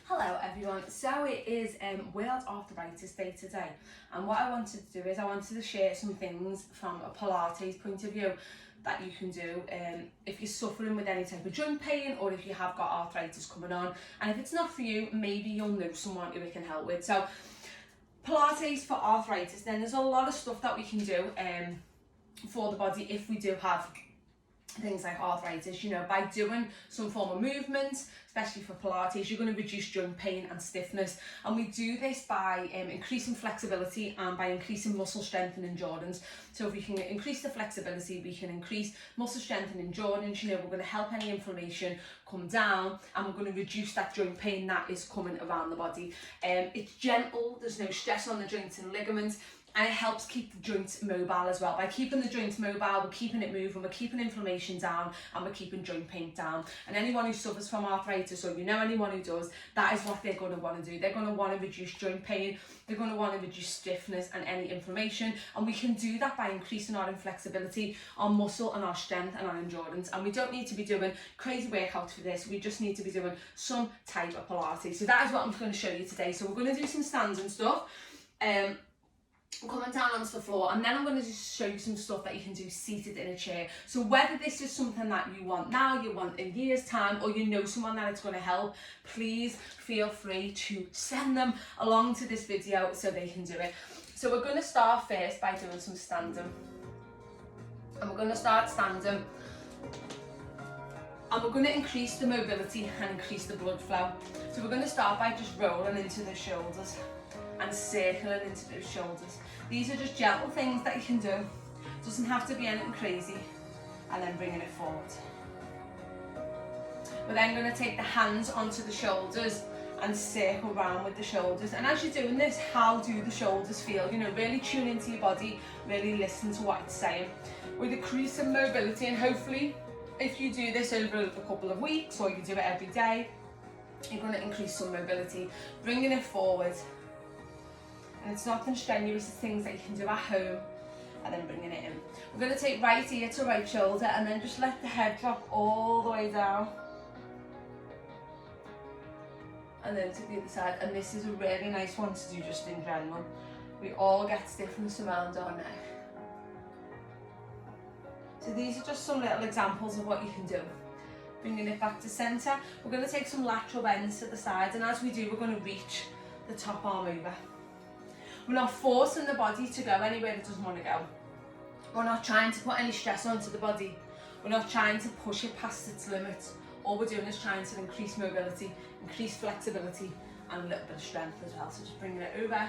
Hello everyone, so it is World Arthritis Day today, and what I wanted to do is I wanted to share some things from a Pilates point of view that you can do if you're suffering with any type of joint pain or if you have got arthritis coming on, and if it's not for you, maybe you'll know someone who it can help with. So Pilates for arthritis, then there's a lot of stuff that we can do for the body if we do have things like arthritis. You know, by doing some form of movement, especially for Pilates, you're going to reduce joint pain and stiffness, and we do this by increasing flexibility and by increasing muscle strength and endurance. So if we can increase the flexibility, we can increase muscle strength and endurance. You know, we're going to help any inflammation come down, and we're going to reduce that joint pain that is coming around the body. It's gentle, there's no stress on the joints and ligaments, and it helps keep the joint mobile as well. By keeping the joint mobile, we're keeping it moving, we're keeping inflammation down, and we're keeping joint pain down. And anyone who suffers from arthritis, or you know anyone who does, that is what they're going to want to do. They're going to want to reduce joint pain, they're going to want to reduce stiffness and any inflammation, and we can do that by increasing our flexibility, our muscle and our strength and our endurance. And we don't need to be doing crazy workouts for this, we just need to be doing some type of Pilates. So that is what I'm going to show you today. So we're going to do some stands and stuff. Coming down onto the floor, and then I'm going to just show you some stuff that you can do seated in a chair. So whether this is something that you want now, you want in a year's time, or you know someone that it's going to help, please feel free to send them along to this video so they can do it. So we're going to start first by doing some standing, and we're going to start standing, and we're going to increase the mobility and increase the blood flow. So we're going to start by just rolling into the shoulders and circling into those shoulders. These are just gentle things that you can do. It doesn't have to be anything crazy. And then bringing it forward. We're then going to take the hands onto the shoulders and circle round with the shoulders. And as you're doing this, how do the shoulders feel? You know, really tune into your body, really listen to what it's saying. With increasing mobility, and hopefully if you do this over a couple of weeks, or you do it every day, you're going to increase some mobility, bringing it forward. And it's nothing strenuous, it's things that you can do at home, and then bringing it in. We're going to take right ear to right shoulder, and then just let the head drop all the way down. And then to the other side, and this is a really nice one to do just in general. We all get stiffness around our neck. So these are just some little examples of what you can do. Bringing it back to centre, we're going to take some lateral bends to the sides, and as we do, we're going to reach the top arm over. We're not forcing the body to go anywhere it doesn't want to go. We're not trying to put any stress onto the body. We're not trying to push it past its limits. All we're doing is trying to increase mobility, increase flexibility, and a little bit of strength as well. So just bringing it over.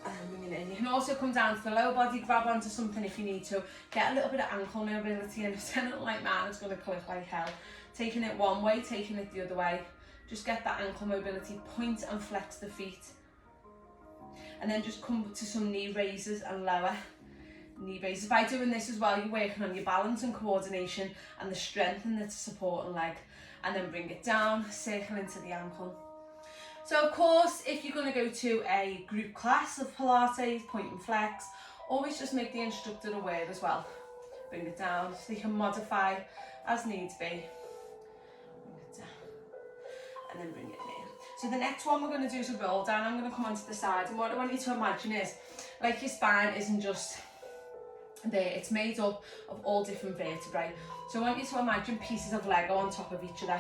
And bringing it in. You can also come down to the lower body, grab onto something if you need to. Get a little bit of ankle mobility, and if it's anything like mine, it's going to click like hell. Taking it one way, taking it the other way. Just get that ankle mobility, point and flex the feet. And then just come to some knee raises and lower knee raises. By doing this as well, you're working on your balance and coordination and the strength and the supporting leg. And then bring it down, circle into the ankle. So of course, if you're going to go to a group class of Pilates, point and flex, always just make the instructor aware as well. Bring it down so you can modify as needs be. And then bring it in. So the next one we're going to do is a roll down. I'm going to come onto the side, and what I want you to imagine is, like your spine isn't just there, it's made up of all different vertebrae. So I want you to imagine pieces of Lego on top of each other.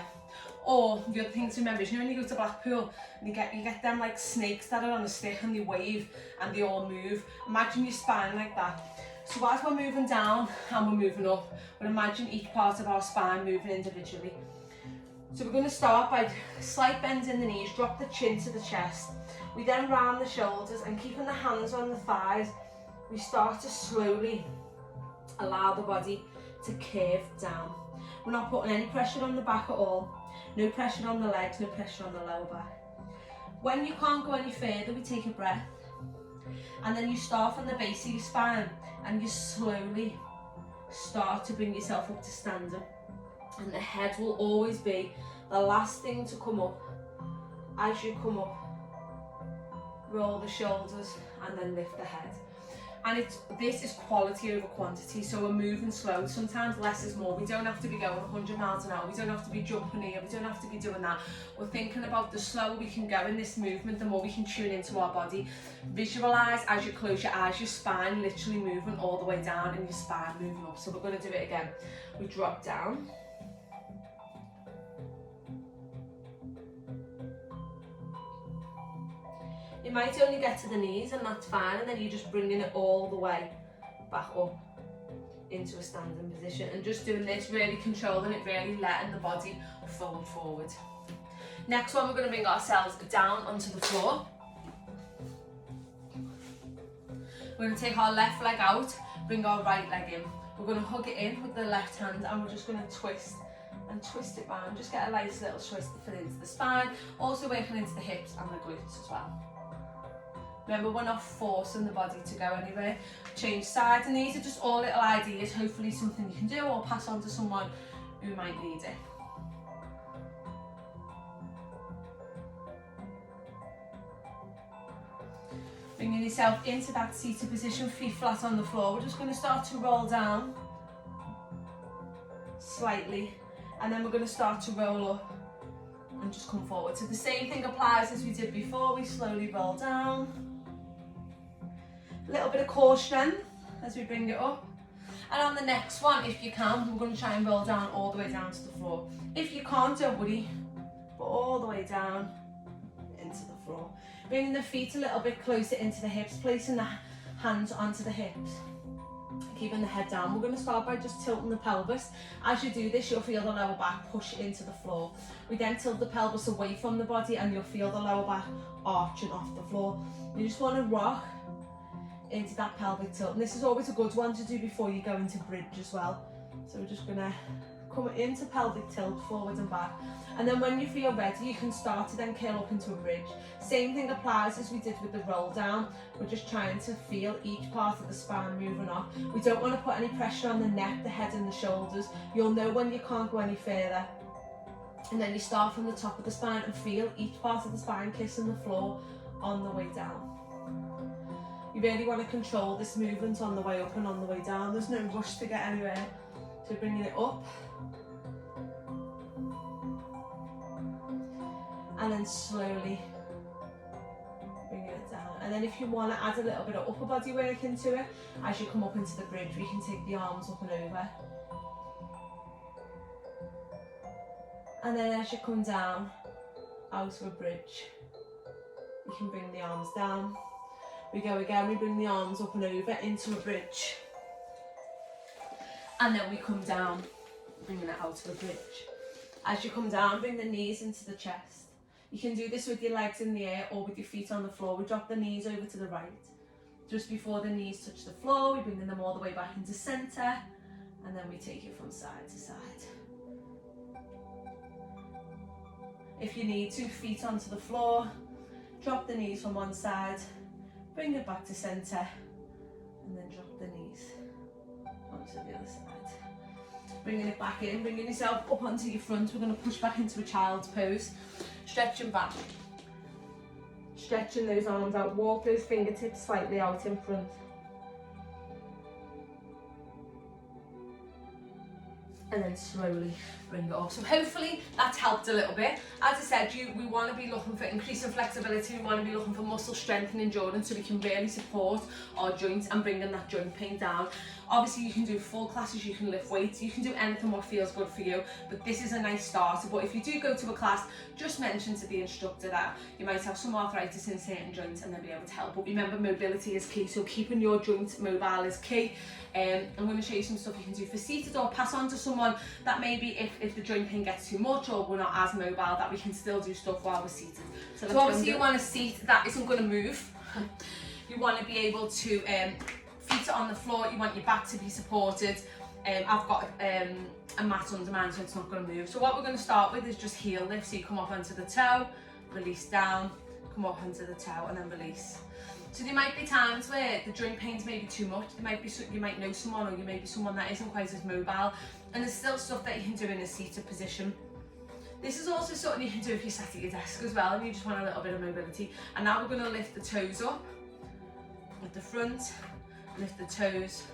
Or the other thing to remember is, you know, when you go to Blackpool and you get them like snakes that are on a stick and they wave and they all move. Imagine your spine like that. So as we're moving down and we're moving up, we'll imagine each part of our spine moving individually. So we're going to start by slight bends in the knees, drop the chin to the chest. We then round the shoulders, and keeping the hands on the thighs, we start to slowly allow the body to curve down. We're not putting any pressure on the back at all, no pressure on the legs, no pressure on the lower back. When you can't go any further, we take a breath, and then you start from the base of your spine, and you slowly start to bring yourself up to standing. And the head will always be the last thing to come up. As you come up, roll the shoulders and then lift the head. And this is quality over quantity, so we're moving slow. Sometimes less is more. We don't have to be going 100 miles an hour. We don't have to be jumping here. We don't have to be doing that. We're thinking about the slower we can go in this movement, the more we can tune into our body. Visualize as you close your eyes, your spine literally moving all the way down and your spine moving up. So we're going to do it again. We drop down. You might only get to the knees and that's fine, and then you're just bringing it all the way back up into a standing position and just doing this, really controlling it, really letting the body fold forward. Next one, we're going to bring ourselves down onto the floor. We're going to take our left leg out, bring our right leg in. We're going to hug it in with the left hand and we're just going to twist and twist it round. Just get a nice little twist to fit into the spine, also working into the hips and the glutes as well. Remember, we're not forcing the body to go anywhere. Change sides, and these are just all little ideas, hopefully something you can do or pass on to someone who might need it. Bringing yourself into that seated position, feet flat on the floor. We're just going to start to roll down slightly, and then we're going to start to roll up and just come forward. So the same thing applies as we did before. We slowly roll down. A little bit of core strength as we bring it up. And on the next one, if you can, we're going to try and roll down all the way down to the floor. If you can't, don't worry, but all the way down into the floor. Bringing the feet a little bit closer into the hips, placing the hands onto the hips, keeping the head down. We're going to start by just tilting the pelvis. As you do this, you'll feel the lower back push into the floor. We then tilt the pelvis away from the body and you'll feel the lower back arching off the floor. You just want to rock into that pelvic tilt, and this is always a good one to do before you go into bridge as well. So we're just going to come into pelvic tilt, forward and back, and then when you feel ready you can start to then curl up into a bridge. Same thing applies as we did with the roll down. We're just trying to feel each part of the spine moving up. We don't want to put any pressure on the neck, the head and the shoulders. You'll know when you can't go any further, and then you start from the top of the spine and feel each part of the spine kissing the floor on the way down. You really want to control this movement on the way up and on the way down. There's no rush to get anywhere. So bringing it up and then slowly bringing it down. And then if you want to add a little bit of upper body work into it, as you come up into the bridge, we can take the arms up and over. And then as you come down out of a bridge, you can bring the arms down. We go again, we bring the arms up and over into a bridge. And then we come down, bringing it out of a bridge. As you come down, bring the knees into the chest. You can do this with your legs in the air or with your feet on the floor. We drop the knees over to the right. Just before the knees touch the floor, we bring them all the way back into centre, and then we take it from side to side. If you need to, feet onto the floor, drop the knees from one side, bring it back to centre, and then drop the knees onto the other side. Bringing it back in, bringing yourself up onto your front. We're going to push back into a child's pose. Stretching back. Stretching those arms out. Walk those fingertips slightly out in front. And then slowly bring it up. So hopefully that's helped a little bit. As I said, we want to be looking for increasing flexibility. We want to be looking for muscle strength and endurance so we can really support our joints and bringing that joint pain down. Obviously you can do full classes, you can lift weights, you can do anything what feels good for you, but this is a nice starter. But if you do go to a class, just mention to the instructor that you might have some arthritis in certain joints and they'll be able to help. But remember, mobility is key, so keeping your joints mobile is key. I'm going to show you some stuff you can do for seated, or pass on to someone that maybe if the joint pain gets too much or we're not as mobile, that we can still do stuff while we're seated. So obviously you want a seat that isn't going to move. You want to be able to feet on the floor, you want your back to be supported. I've got a mat under mine so it's not going to move. So what we're going to start with is just heel lift. So you come up onto the toe, release down, come up onto the toe and then release. So there might be times where the joint pains may be too much. You might know someone, or you may be someone that isn't quite as mobile, and there's still stuff that you can do in a seated position. This is also something you can do if you're sat at your desk as well and you just want a little bit of mobility. And now we're going to lift the toes up at the front lift the toes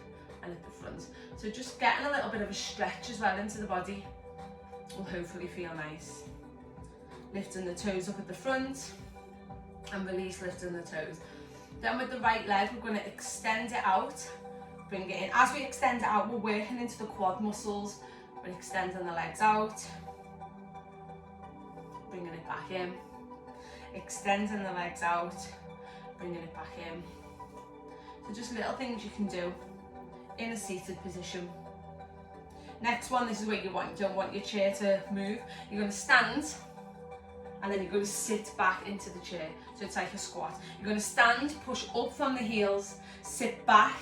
and lift the front. So just getting a little bit of a stretch as well into the body will hopefully feel nice. Lifting the toes up at the front and release, lifting the toes. Then with the right leg, we're going to extend it out, bring it in. As we extend it out, we're working into the quad muscles. We're extending the legs out, bringing it back in, extending the legs out, bringing it back in. So just little things you can do in a seated position. Next one, this is what you want. You don't want your chair to move. You're going to stand and then you're going to sit back into the chair. So it's like a squat. You're going to stand, push up from the heels, sit back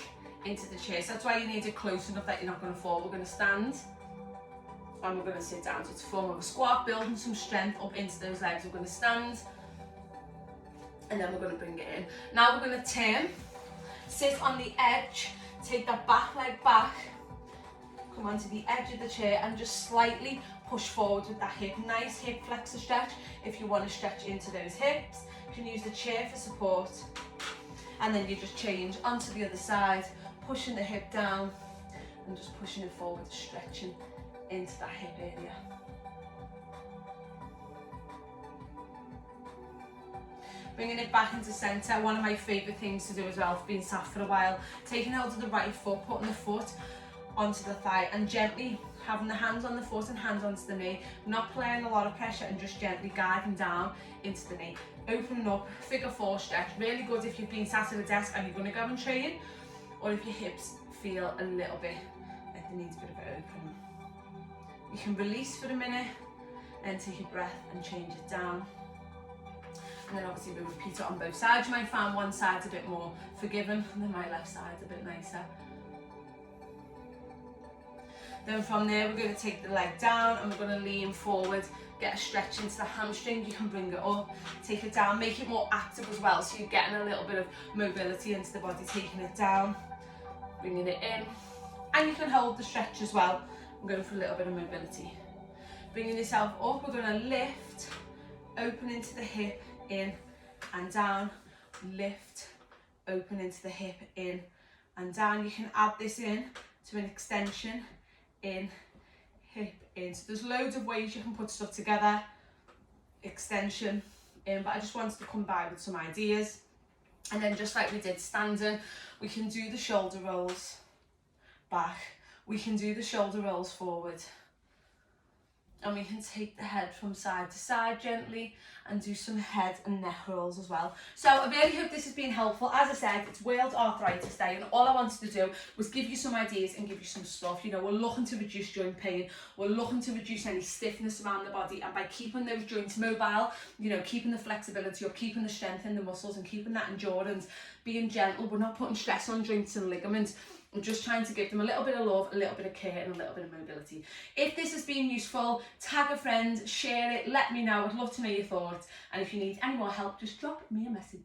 into the chair. So that's why you need it close enough that you're not going to fall. We're going to stand and we're going to sit down. So it's a form of a squat, building some strength up into those legs. We're going to stand and then we're going to bring it in. Now we're going to turn, sit on the edge, take that back leg back, come onto the edge of the chair and just slightly push forward with that hip. Nice hip flexor stretch if you want to stretch into those hips. You can use the chair for support. And then you just change onto the other side, pushing the hip down and just pushing it forward, stretching into that hip area. Bringing it back into centre. One of my favourite things to do as well, for being sat for a while, taking hold of the right foot, putting the foot onto the thigh and gently having the hands on the foot and hands onto the knee, not applying a lot of pressure and just gently guiding down into the knee. Opening up, figure four stretch, really good if you've been sat at a desk and you're going to go and train, or if your hips feel a little bit like they need a bit of an open. You can release for a minute, then take a breath and change it down. And then obviously we repeat it on both sides. You might find one side's a bit more forgiving and then my left side's a bit nicer. Then from there we're going to take the leg down and we're going to lean forward, get a stretch into the hamstring. You can bring it up, take it down, make it more active as well, so you're getting a little bit of mobility into the body, taking it down, bringing it in. And you can hold the stretch as well. I'm going for a little bit of mobility. Bringing yourself up, we're going to lift, open into the hip, in and down, lift, open into the hip, in and down. You can add this in to an extension, in, hip, in. So there's loads of ways you can put stuff together, extension, in, but I just wanted to come by with some ideas. And then just like we did standing, we can do the shoulder rolls back, we can do the shoulder rolls forward, and we can take the head from side to side gently and do some head and neck rolls as well. So I really hope this has been helpful. As I said, it's World Arthritis Day and all I wanted to do was give you some ideas and give you some stuff. You know, we're looking to reduce joint pain, we're looking to reduce any stiffness around the body, and by keeping those joints mobile, you know, keeping the flexibility up, keeping the strength in the muscles and keeping that endurance, being gentle, we're not putting stress on joints and ligaments. I'm just trying to give them a little bit of love, a little bit of care and a little bit of mobility. If this has been useful, tag a friend, share it, let me know. I'd love to know your thoughts. And if you need any more help, just drop me a message.